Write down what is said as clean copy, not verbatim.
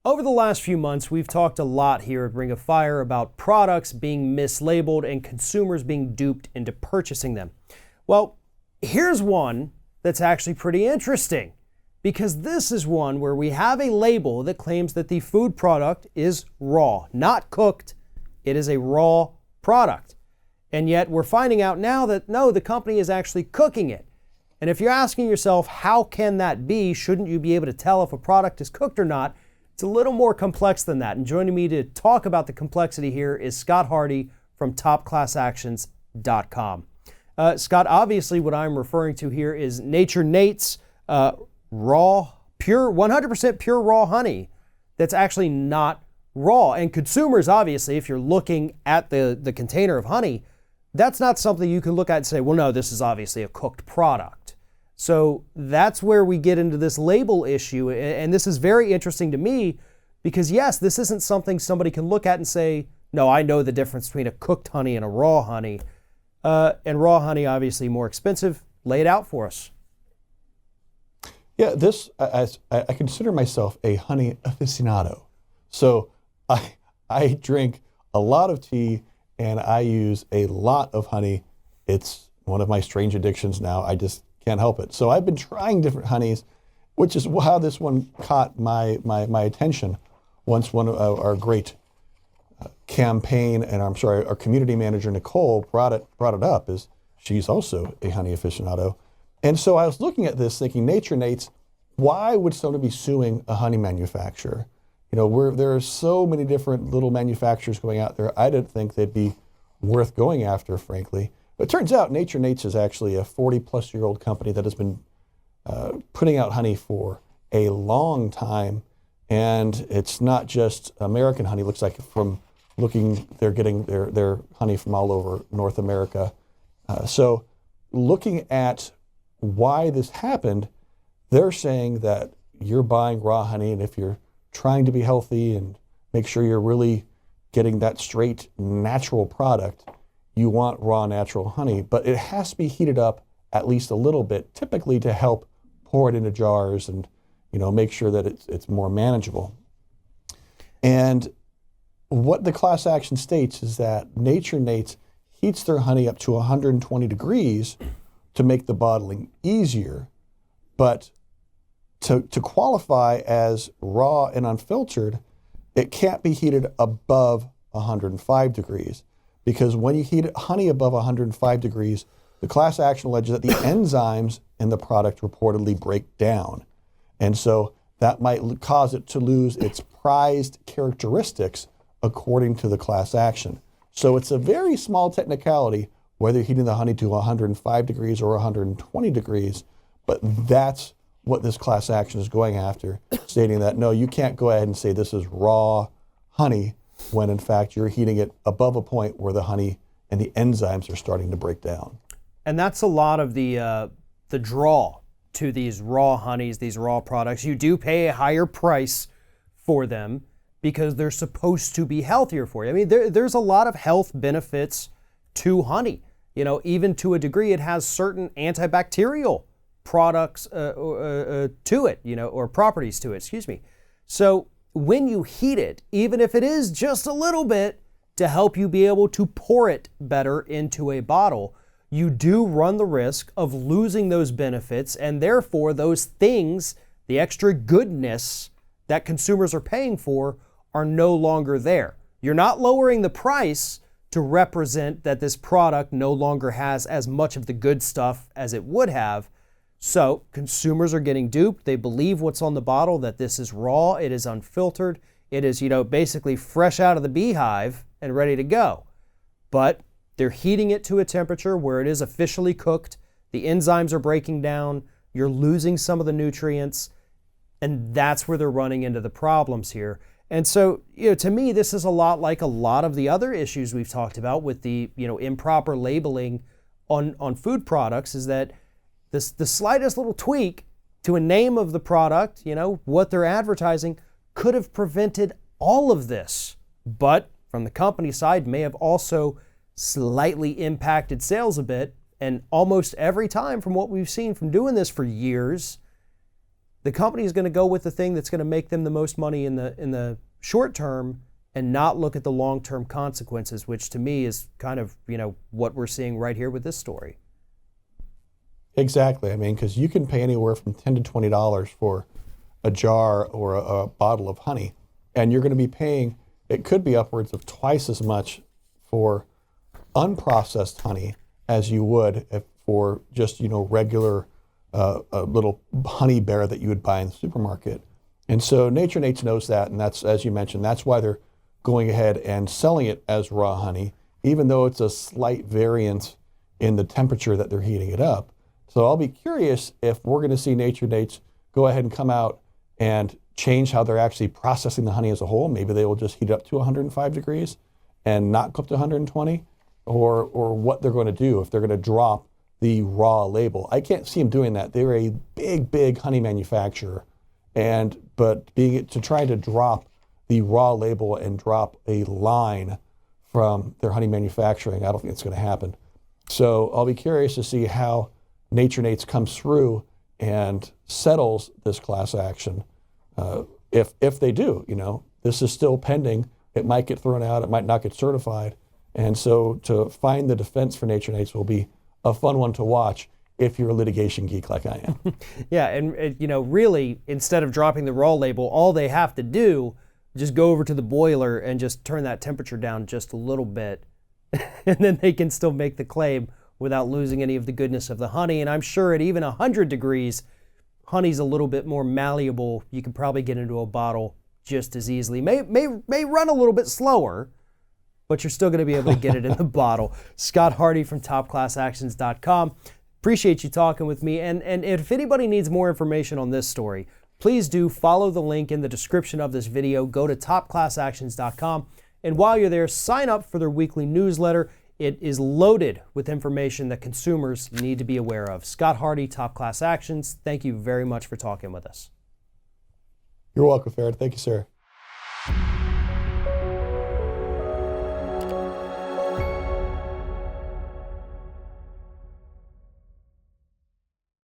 Over the last few months, we've talked a lot here at Ring of Fire about products being mislabeled and consumers being duped into purchasing them. Well, here's one that's actually pretty interesting, because this is one where we have a label that claims that the food product is raw, not cooked. It is a raw product. And yet we're finding out now that no, the company is actually cooking it. And if you're asking yourself, how can that be? Shouldn't you be able to tell if a product is cooked or not? It's a little more complex than that. And joining me to talk about the complexity here is Scott Hardy from topclassactions.com. Scott, obviously what I'm referring to here is Nature Nate's raw, pure, 100% pure raw honey that's actually not raw. And consumers, obviously, if you're looking at the container of honey, that's not something you can look at and say, well, no, this is obviously a cooked product. So that's where we get into this label issue. And this is very interesting to me because, yes, this isn't something somebody can look at and say, no, I know the difference between a cooked honey and a raw honey. And raw honey, obviously more expensive. Lay it out for us. Yeah, I consider myself a honey aficionado. So I drink a lot of tea and I use a lot of honey. It's one of my strange addictions now. I just can't help it. So I've been trying different honeys, which is how this one caught my attention. Once one of our great campaign, and our community manager, Nicole, brought it up, is she's also a honey aficionado. And so I was looking at this thinking, Nature Nate's, why would somebody be suing a honey manufacturer? You know, there are so many different little manufacturers going out there. I didn't think they'd be worth going after, frankly. But it turns out Nature Nate's is actually a 40-plus-year-old company that has been putting out honey for a long time. And it's not just American honey. It looks like they're getting their honey from all over North America. So looking at why this happened, they're saying that you're buying raw honey, and if you're trying to be healthy and make sure you're really getting that straight natural product, you want raw natural honey, but it has to be heated up at least a little bit, typically to help pour it into jars and, you know, make sure that it's more manageable. And what the class action states is that Nature Nate's heats their honey up to 120 degrees to make the bottling easier, but to qualify as raw and unfiltered, it can't be heated above 105 degrees. Because when you heat honey above 105 degrees, the class action alleges that the enzymes in the product reportedly break down. And so that might cause it to lose its prized characteristics according to the class action. So it's a very small technicality whether you're heating the honey to 105 degrees or 120 degrees, but that's what this class action is going after, stating that, no, you can't go ahead and say this is raw honey when in fact you're heating it above a point where the honey and the enzymes are starting to break down. And that's a lot of the draw to these raw honeys, these raw products. You do pay a higher price for them because they're supposed to be healthier for you. I mean, there's a lot of health benefits to honey. You know, even to a degree, it has certain antibacterial products to it, you know, or properties to it, excuse me. So when you heat it, even if it is just a little bit to help you be able to pour it better into a bottle, you do run the risk of losing those benefits, and therefore those things, the extra goodness that consumers are paying for, are no longer there. You're not lowering the price to represent that this product no longer has as much of the good stuff as it would have. So consumers are getting duped. They believe what's on the bottle, that this is raw, it is unfiltered, it is, you know, basically fresh out of the beehive and ready to go. But they're heating it to a temperature where it is officially cooked. The enzymes are breaking down. You're losing some of the nutrients. And that's where they're running into the problems here. And so, you know, to me, this is a lot like a lot of the other issues we've talked about with the, you know, improper labeling on food products, is that the slightest little tweak to a name of the product, you know, what they're advertising, could have prevented all of this. But from the company side, may have also slightly impacted sales a bit. And almost every time, from what we've seen from doing this for years, the company is going to go with the thing that's going to make them the most money in the short term and not look at the long-term consequences, which to me is kind of, what we're seeing right here with this story. Exactly. I mean, because you can pay anywhere from $10 to $20 for a jar or a bottle of honey, and you're going to be paying, it could be upwards of twice as much for unprocessed honey as you would for just, regular a little honey bear that you would buy in the supermarket. And so Nature Nates knows that, and that's, as you mentioned, that's why they're going ahead and selling it as raw honey, even though it's a slight variance in the temperature that they're heating it up. So I'll be curious if we're going to see Nature Nates go ahead and come out and change how they're actually processing the honey as a whole. Maybe they will just heat it up to 105 degrees and not go up to 120, or what they're going to do if they're going to drop the raw label. I can't see them doing that. They're a big honey manufacturer, but to try to drop the raw label and drop a line from their honey manufacturing, I don't think it's going to happen. So I'll be curious to see how Nature Nates comes through and settles this class action. If they do, this is still pending. It might get thrown out. It might not get certified. And so to find the defense for Nature Nates will be a fun one to watch if you're a litigation geek like I am. Yeah, and really, instead of dropping the raw label, all they have to do is just go over to the boiler and just turn that temperature down just a little bit, and then they can still make the claim without losing any of the goodness of the honey. And I'm sure at even 100 degrees, honey's a little bit more malleable. You can probably get into a bottle just as easily. May run a little bit slower, but you're still going to be able to get it in the bottle. Scott Hardy from topclassactions.com. Appreciate you talking with me. And if anybody needs more information on this story, please do follow the link in the description of this video. Go to topclassactions.com. And while you're there, sign up for their weekly newsletter. It is loaded with information that consumers need to be aware of. Scott Hardy, Top Class Actions, thank you very much for talking with us. You're welcome, Farrah. Thank you, sir.